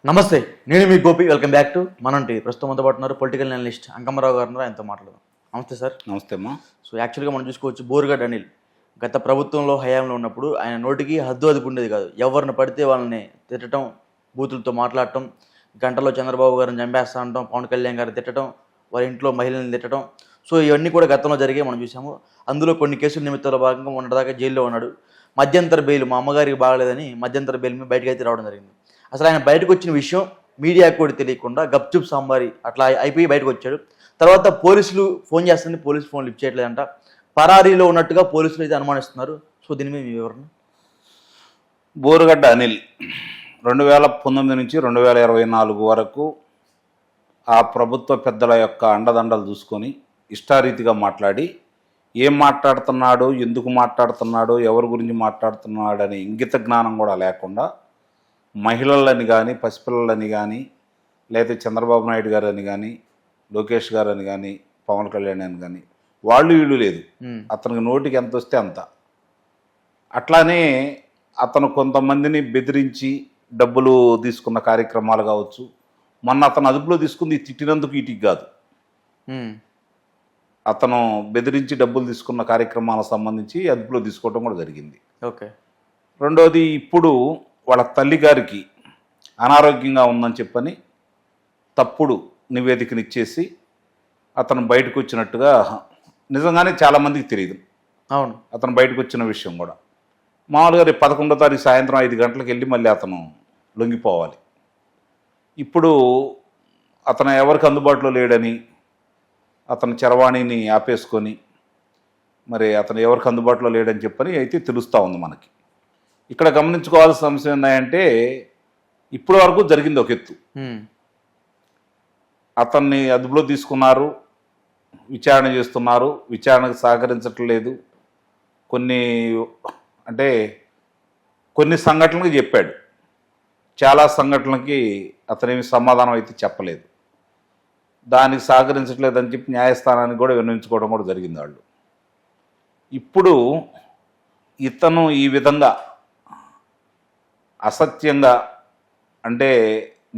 నమస్తే, నేను మీ Gopi. Welcome back to మనం టీవీ. ప్రస్తుతం మనతో పాటు ఉన్నారు పొలిటికల్ అనలిస్ట్ అంకమ్మరావు గారు ఉన్నారు. ఆయనతో మాట్లాడదాం. నమస్తే సార్. నమస్తే అమ్మా. సో యాక్చువల్గా మనం చూసుకోవచ్చు, బోరుగడ్డ అనిల్ గత ప్రభుత్వంలో హయాంలో ఉన్నప్పుడు ఆయన నోటికి హద్దు అదుపు ఉండేది కాదు. ఎవరిని పడితే వాళ్ళని తిట్టడం, బూతులతో మాట్లాడటం, గంటలో చంద్రబాబు గారిని చంపేస్తా అనటం, పవన్ కళ్యాణ్ గారిని తిట్టడం, వారి ఇంట్లో మహిళల్ని తిట్టడం. సో ఇవన్నీ కూడా గతంలో జరిగే మనం చూసాము. అందులో కొన్ని కేసుల నిమిత్తాల భాగంగా మొన్నటిదాకా జైల్లో ఉన్నాడు. మధ్యంతర బెయిల్, మా అమ్మగారికి బాగలేదని మధ్యంతర బెయిల్ మీద బయటకు అయితే రావడం జరిగింది. అసలు ఆయన బయటకు వచ్చిన విషయం మీడియాకు కూడా తెలియకుండా గప్చుప్ సాంబారి అట్లా అయిపోయి బయటకు వచ్చాడు. తర్వాత పోలీసులు ఫోన్ చేస్తుంటే పోలీసు ఫోన్ లిఫ్ట్ చేయట్లేదంట. పరారీలో ఉన్నట్టుగా పోలీసులు అయితే అనుమానిస్తున్నారు. సో దీని మీద మీ వివరణ. బోరుగడ్డ అనిల్ 2019 నుంచి 2024 వరకు ఆ ప్రభుత్వ పెద్దల యొక్క అండదండలు చూసుకొని ఇష్టారీతిగా మాట్లాడి ఏం మాట్లాడుతున్నాడు, ఎందుకు మాట్లాడుతున్నాడు, ఎవరి గురించి మాట్లాడుతున్నాడు అనే ఇంగిత జ్ఞానం కూడా లేకుండా మహిళలని కానీ, పసిపిల్లలని కానీ, లేదా చంద్రబాబు నాయుడు గారు అని కానీ, లోకేష్ గారు అని కానీ, పవన్ కళ్యాణ్ అని కానీ, వాళ్ళు వీళ్ళు లేదు. అతనికి నోటికి ఎంత వస్తే అంత. అట్లానే అతను కొంతమందిని బెదిరించి డబ్బులు తీసుకున్న కార్యక్రమాలు కావచ్చు. మొన్న అతను అదుపులో తీసుకుంది తిట్టినందుకు ఇటుకి కాదు, అతను బెదిరించి డబ్బులు తీసుకున్న కార్యక్రమాలకు సంబంధించి అదుపులో తీసుకోవడం కూడా జరిగింది. ఓకే. రెండవది, ఇప్పుడు వాళ్ళ తల్లిగారికి అనారోగ్యంగా ఉందని చెప్పని తప్పుడు నివేదికనిచ్చేసి అతను బయటకు వచ్చినట్టుగా నిజంగానే చాలామందికి తెలియదు. అవును, అతను బయటకు వచ్చిన విషయం కూడా. మామూలుగా రేపు 11వ తారీఖు సాయంత్రం 5 గంటలకు వెళ్ళి మళ్ళీ అతను లొంగిపోవాలి. ఇప్పుడు అతను ఎవరికి అందుబాటులో లేడని అతను చరవాణిని ఆపేసుకొని మరి అతను ఎవరికి అందుబాటులో లేడని చెప్పని అయితే తెలుస్తూ ఉంది మనకి. ఇక్కడ గమనించుకోవాల్సిన అంశం ఏంటంటే, ఇప్పటి వరకు జరిగింది ఒక ఎత్తు. అతన్ని అదుపులో తీసుకున్నారు, విచారణ చేస్తున్నారు, విచారణకు సహకరించట్లేదు. కొన్ని సంఘటనలకు చెప్పాడు, చాలా సంఘటనలకి అతనేమి సమాధానం అయితే చెప్పలేదు. దానికి సహకరించట్లేదని చెప్పి న్యాయస్థానానికి కూడా విన్నవించుకోవడం కూడా జరిగింది వాళ్ళు. ఇప్పుడు ఇతను ఈ విధంగా అసత్యంగా, అంటే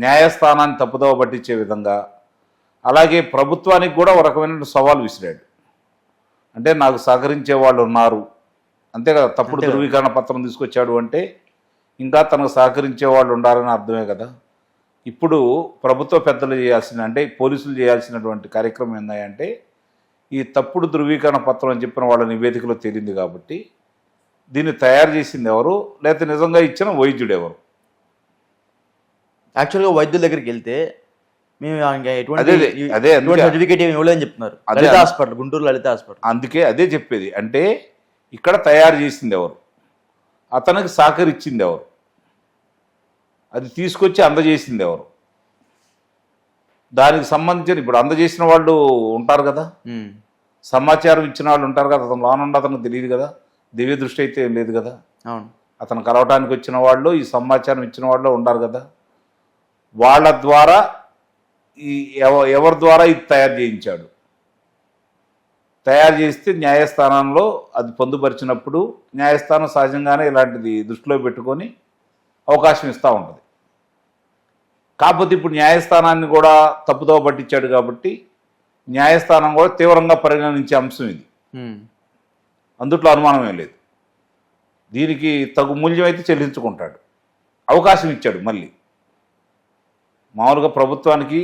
న్యాయస్థానాన్ని తప్పుదోవ పట్టించే విధంగా, అలాగే ప్రభుత్వానికి కూడా ఒక రకమైన సవాల్ విసిరాడు. అంటే నాకు సహకరించే వాళ్ళు ఉన్నారు, అంతే కదా. తప్పుడు ధృవీకరణ పత్రం తీసుకొచ్చాడు అంటే ఇంకా తనకు సహకరించే వాళ్ళు ఉండాలని అర్థమే కదా. ఇప్పుడు ప్రభుత్వ పెద్దలు చేయాల్సిన, అంటే పోలీసులు చేయాల్సినటువంటి కార్యక్రమం ఏంటంటే, ఈ తప్పుడు ధృవీకరణ పత్రం అని చెప్పిన వాళ్ళ నివేదికలో తేలింది కాబట్టి దీన్ని తయారు చేసింది ఎవరు, లేకపోతే నిజంగా ఇచ్చిన వైద్యుడు ఎవరు? యాక్చువల్గా వైద్యుల దగ్గరికి వెళ్తే మేము అదే సర్టిఫికేట్ ఏమి ఇవ్వలేదని చెప్తున్నారు. లలిత హాస్పిటల్, గుంటూరు లలిత హాస్పిటల్. అందుకే అదే చెప్పేది. అంటే ఇక్కడ తయారు చేసింది ఎవరు, అతనికి సహకరించింది ఎవరు, అది తీసుకొచ్చి అందజేసింది ఎవరు, దానికి సంబంధించిన ఇప్పుడు అందజేసిన వాళ్ళు ఉంటారు కదా, సమాచారం ఇచ్చిన వాళ్ళు ఉంటారు కదా. అతను లోనుండి అతనికి తెలియదు కదా, దివ్య దృష్టి అయితే ఏం లేదు కదా. అవును, అతను కలవటానికి వచ్చిన వాళ్ళు, ఈ సమాచారం ఇచ్చిన వాళ్ళు ఉంటారు కదా. వాళ్ళ ద్వారా ఎవరి ద్వారా ఇది తయారు చేయించాడు. తయారు చేస్తే న్యాయస్థానంలో అది పొందుపరిచినప్పుడు న్యాయస్థానం సహజంగానే ఇలాంటిది దృష్టిలో పెట్టుకొని అవకాశం ఇస్తూ ఉంటుంది. కాకపోతే ఇప్పుడు న్యాయస్థానాన్ని కూడా తప్పుదోవ పట్టించాడు కాబట్టి న్యాయస్థానం కూడా తీవ్రంగా పరిగణించే అంశం ఇది. అందుట్లో అనుమానమేం లేదు. దీనికి తగు మూల్యం అయితే చెల్లించుకుంటాడు. అవకాశం ఇచ్చాడు మళ్ళీ. మామూలుగా ప్రభుత్వానికి,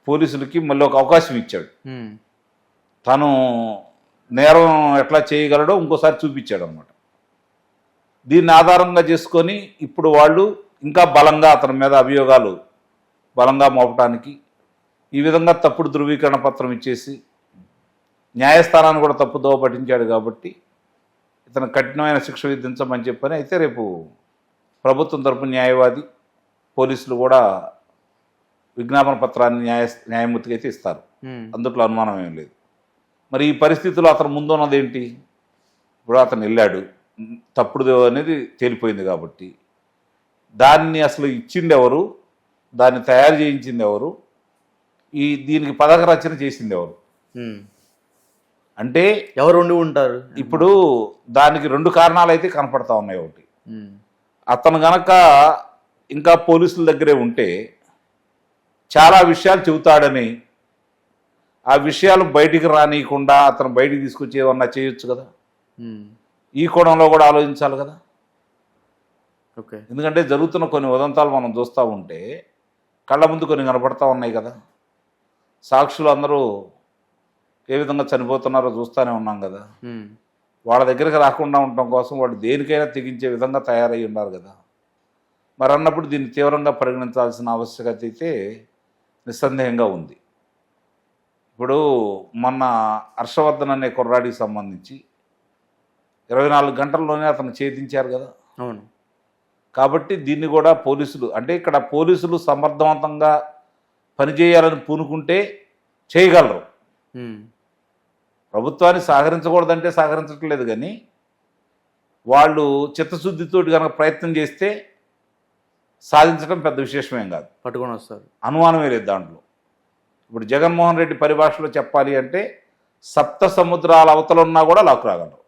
పోలీసులకి మళ్ళీ ఒక అవకాశం ఇచ్చాడు. తను నేరం ఎట్లా చేయగలడో ఇంకోసారి చూపించాడు అన్నమాట. దీన్ని ఆధారంగా చేసుకొని ఇప్పుడు వాళ్ళు ఇంకా బలంగా అతని మీద అభియోగాలు బలంగా మోపడానికి ఈ విధంగా తప్పుడు ధృవీకరణ పత్రం ఇచ్చేసి న్యాయస్థానాన్ని కూడా తప్పుదోవ పట్టించాడు. కాబట్టి ఇతను కఠినమైన శిక్ష విధించమని చెప్పని అయితే రేపు ప్రభుత్వం తరపున న్యాయవాది, పోలీసులు కూడా విజ్ఞాపన పత్రాన్ని న్యాయమూర్తికి అయితే ఇస్తారు. అందుట్లో అనుమానం ఏం లేదు. మరి ఈ పరిస్థితిలో అతను ముందున్నది ఏంటి? ఇప్పుడు అతను వెళ్ళాడు, తప్పుడు అనేది తేలిపోయింది కాబట్టి దాన్ని అసలు ఇచ్చింది ఎవరు, దాన్ని తయారు చేయించింది ఎవరు, దీనికి పథక రచన చేసింది ఎవరు అంటే ఎవరు ఉండి ఉంటారు? ఇప్పుడు దానికి 2 కారణాలు అయితే కనపడతా ఉన్నాయి. ఒకటి, అతను గనక ఇంకా పోలీసుల దగ్గరే ఉంటే చాలా విషయాలు చెబుతాడని ఆ విషయాలు బయటికి రానియకుండా అతను బయటికి తీసుకొచ్చి ఏమన్నా చేయొచ్చు కదా. ఈ కోణంలో కూడా ఆలోచించాలి కదా. ఓకే. ఎందుకంటే జరుగుతున్న కొన్ని ఉదంతాలు మనం చూస్తూ ఉంటే కళ్ళ ముందు కొన్ని కనపడతా ఉన్నాయి కదా. సాక్షులు అందరూ ఏ విధంగా చనిపోతున్నారో చూస్తూనే ఉన్నాం కదా. వాళ్ళ దగ్గరికి రాకుండా ఉండటం కోసం వాళ్ళు దేనికైనా తెగించే విధంగా తయారై ఉన్నారు కదా. మరి అన్నప్పుడు దీన్ని తీవ్రంగా పరిగణించాల్సిన ఆవశ్యకత అయితే నిస్సందేహంగా ఉంది. ఇప్పుడు మొన్న హర్షవర్ధన్ అనే కుర్రాడికి సంబంధించి 24 గంటల్లోనే అతను ఛేదించారు కదా. అవును. కాబట్టి దీన్ని కూడా పోలీసులు, అంటే ఇక్కడ పోలీసులు సమర్థవంతంగా పనిచేయాలని పూనుకుంటే చేయగలరు. ప్రభుత్వాన్ని సహకరించకూడదంటే సహకరించట్లేదు, కానీ వాళ్ళు చిత్తశుద్ధితోటి కనుక ప్రయత్నం చేస్తే సాధించడం పెద్ద విశేషమేం కాదు, పట్టుకొని వస్తారు, అనుమానమే లేదు దాంట్లో. ఇప్పుడు జగన్మోహన్ రెడ్డి పరిభాషలో చెప్పాలి అంటే సప్త సముద్రాల అవతల ఉన్నా కూడా లాక్ రాగలరు.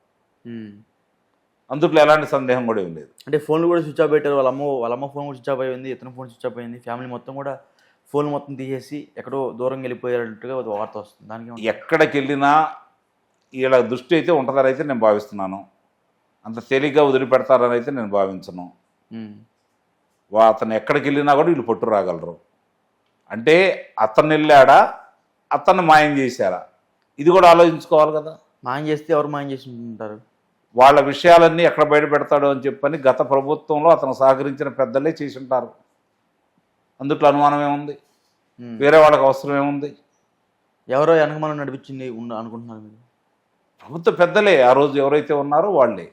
అందుట్లో ఎలాంటి సందేహం కూడా ఏం లేదు. అంటే ఫోన్లు కూడా స్విచ్ ఆఫ్ పెట్టారు. వాళ్ళ అమ్మ ఫోన్ కూడా స్విచ్ ఆఫ్ అయింది, ఇతను ఫోన్ స్విచ్ ఆఫ్ అయింది, ఫ్యామిలీ మొత్తం కూడా ఫోన్ మొత్తం తీసేసి ఎక్కడో దూరంగా వెళ్ళిపోయారంటగా వార్త వస్తుంది. దానికి ఎక్కడికి వెళ్ళినా ఇలా దృష్టి అయితే ఉంటుందని అయితే నేను భావిస్తున్నాను. అంత తేలిగ్గా వదిలిపెడతారని అయితే నేను భావించను. అతను ఎక్కడికి వెళ్ళినా కూడా వీళ్ళు పట్టు రాగలరు. అంటే అతను వెళ్ళాడా, అతన్ని మాయం చేశారా, ఇది కూడా ఆలోచించుకోవాలి కదా. మాయం చేస్తే ఎవరు మాయం చేసి ఉంటారు? వాళ్ళ విషయాలన్నీ ఎక్కడ బయట పెడతాడు అని చెప్పని గత ప్రభుత్వంలో అతను సహకరించిన పెద్దలే చేసి ఉంటారు. అందుట్లో అనుమానం ఏముంది? వేరే వాళ్ళకి అవసరం ఏముంది? ఎవరో వెనకమాల నడిపించింది అనుకుంటున్నారు మీరు? ప్రభుత్వ పెద్దలే ఆ రోజు ఎవరైతే ఉన్నారో వాళ్ళే.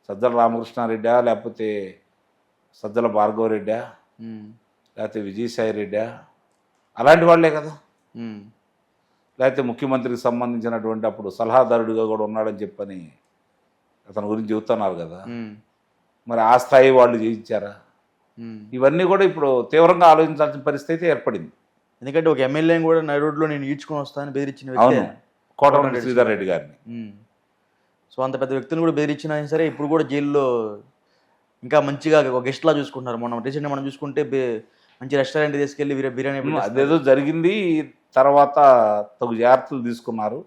సజ్జల రామకృష్ణారెడ్డా, లేకపోతే సజ్జల భార్గవరెడ్డా, లేకపోతే విజయసాయి రెడ్డా, అలాంటి వాళ్ళే కదా. లేకపోతే ముఖ్యమంత్రికి సంబంధించినటువంటి అప్పుడు సలహాదారుడిగా కూడా ఉన్నాడని చెప్పని అతని గురించి చెబుతున్నారు కదా. మరి ఆ స్థాయి వాళ్ళు చేయించారా? ఇవన్నీ కూడా ఇప్పుడు తీవ్రంగా ఆలోచించాల్సిన పరిస్థితి ఏర్పడింది. ఎందుకంటే ఒక ఎమ్మెల్యేని కూడా నడి రోడ్లో నేను ఈడ్చుకొని వస్తానని బెదిరించిన వ్యక్తి కోటమిరెడ్డి శ్రీధర్ రెడ్డి గారిని. సో అంత పెద్ద వ్యక్తిని కూడా బెదిరించినా సరే ఇప్పుడు కూడా జైల్లో ఇంకా మంచిగా ఒక గెస్ట్లా చూసుకుంటున్నారు. మనం రీసెంట్గా మనం చూసుకుంటే మంచి రెస్టారెంట్ తీసుకెళ్ళి బిర్యానీ అదేదో జరిగింది. తర్వాత తగు జాగ్రత్తలు తీసుకున్నారు.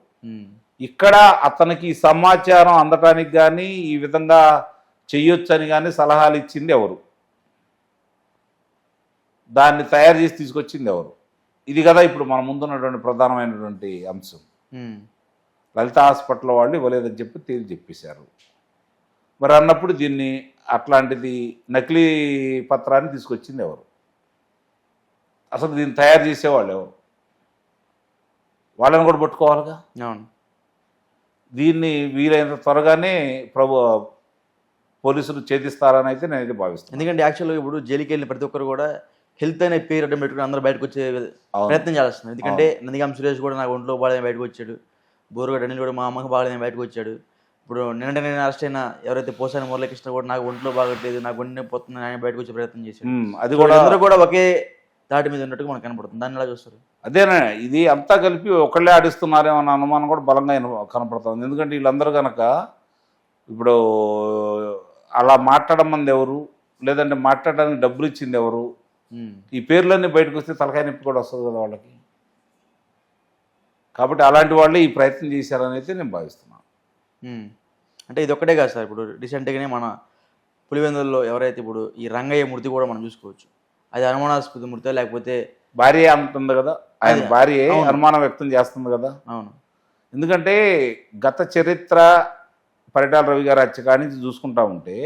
ఇక్కడ అతనికి సమాచారం అందటానికి కానీ ఈ విధంగా చెయ్యొచ్చని కానీ సలహాలు ఇచ్చింది ఎవరు? దాన్ని తయారు చేసి తీసుకొచ్చింది ఎవరు? ఇది కదా ఇప్పుడు మన ముందున్నటువంటి ప్రధానమైనటువంటి అంశం. లలిత హాస్పిటల్ వాళ్ళు ఇవ్వలేదని చెప్పి తేల్చి చెప్పేశారు. మరి అన్నప్పుడు దీన్ని అట్లాంటిది నకిలీ పత్రాన్ని తీసుకొచ్చింది ఎవరు? అసలు దీన్ని తయారు చేసేవాళ్ళు ఎవరు? వాళ్ళని కూడా పట్టుకోవాలిగా. దీన్ని వీలైనంత త్వరగానే పోలీసులు ఛేదిస్తారని అయితే నేనైతే భావిస్తాను. ఎందుకంటే యాక్చువల్గా ఇప్పుడు జైలుకి వెళ్ళిన ప్రతి ఒక్కరు కూడా హెల్త్ అనే పేరు అడ్డం పెట్టుకుని అందరూ బయటకు వచ్చే ప్రయత్నం చేస్తున్నారు. ఎందుకంటే నందిగామ సురేష్ కూడా నాకు ఒంట్లో బాగాలేదని బయటకు వచ్చాడు, బోరుగడ్డ అనిల్ కూడా మా అమ్మకి బాగాలేదని బయటకు వచ్చాడు. ఇప్పుడు నేను అరెస్ట్ అయినా ఎవరైతే పోసాని మురళీకృష్ణ కూడా నాకు ఒంట్లో బాగట్లేదు, నాకు ఒంటి పోతుంది ఆయన బయటకు వచ్చే ప్రయత్నం చేశాడు. అది కూడా అందరూ కూడా ఒకే దాటి మీద ఉన్నట్టుగా మనకు కనపడుతుంది. దాన్ని ఎలా చూస్తారు? అదేనా, ఇది అంతా కలిపి ఒకళ్ళే ఆడిస్తున్నారేమో అన్న అనుమానం కూడా బలంగా కనపడుతుంది. ఎందుకంటే వీళ్ళందరూ కనుక ఇప్పుడు అలా మాట్లాడమంది ఎవరు, లేదంటే మాట్లాడడానికి డబ్బులు ఇచ్చింది ఎవరు, ఈ పేర్లన్నీ బయటకు వస్తే తలకాయ నొప్పి కూడా వస్తుంది కదా వాళ్ళకి. కాబట్టి అలాంటి వాళ్ళే ఈ ప్రయత్నం చేశారని అయితే నేను భావిస్తున్నాను. అంటే ఇది ఒక్కటే కాదు సార్, ఇప్పుడు రీసెంట్గానే మన పులివెందుల్లో ఎవరైతే ఇప్పుడు ఈ రంగయ్య మృతి కూడా మనం చూసుకోవచ్చు. అది అనుమానాస్పద మృతి లేకపోతే భార్య అంటుంది కదా, ఆయన భార్య అనుమానం వ్యక్తం చేస్తుంది కదా. అవును. ఎందుకంటే గత చరిత్ర పరిటాల రవి గారి హత్య కాడి నుంచి చూసుకుంటా ఉంటే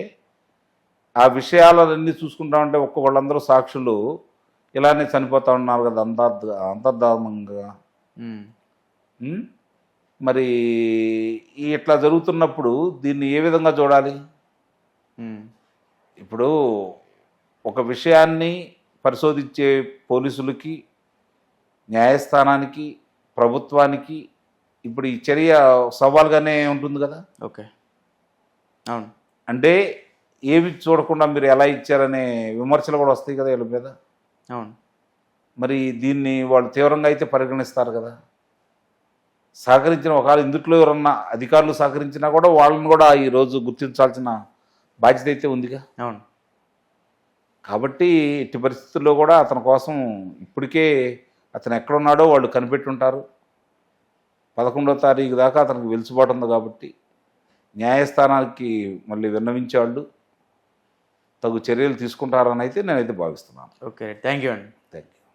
ఆ విషయాలన్నీ చూసుకుంటా ఉంటే వాళ్ళందరూ సాక్షులు ఇలానే చనిపోతా ఉన్నారు కదా అంతర్ధానంగా. మరి ఇట్లా జరుగుతున్నప్పుడు దీన్ని ఏ విధంగా చూడాలి? ఇప్పుడు ఒక విషయాన్ని పరిశోధించే పోలీసులకి, న్యాయస్థానానికి, ప్రభుత్వానికి ఇప్పుడు ఈ చర్య సవాల్గానే ఉంటుంది కదా. ఓకే, అవును. అంటే ఏమి చూడకుండా మీరు ఎలా ఇచ్చారనే విమర్శలు కూడా వస్తాయి కదా వీళ్ళ మీద. అవును. మరి దీన్ని వాళ్ళు తీవ్రంగా అయితే పరిగణిస్తారు కదా. సహకరించిన ఒకవేళ ఇందుట్లో ఎవరన్నా అధికారులు సహకరించినా కూడా వాళ్ళని కూడా ఈరోజు గుర్తించాల్సిన బాధ్యత అయితే ఉందిగా. అవును. కాబట్టి ఎట్టి పరిస్థితుల్లో కూడా అతని కోసం ఇప్పటికే అతను ఎక్కడున్నాడో వాళ్ళు కనిపెట్టుంటారు. 11వ తారీఖు దాకా అతనికి వెలుసుబాటు ఉంది కాబట్టి న్యాయస్థానానికి మళ్ళీ విన్నవించే వాళ్ళు తగు చర్యలు తీసుకుంటారని అయితే నేనైతే భావిస్తున్నాను. ఓకే, థ్యాంక్ యూ అండి.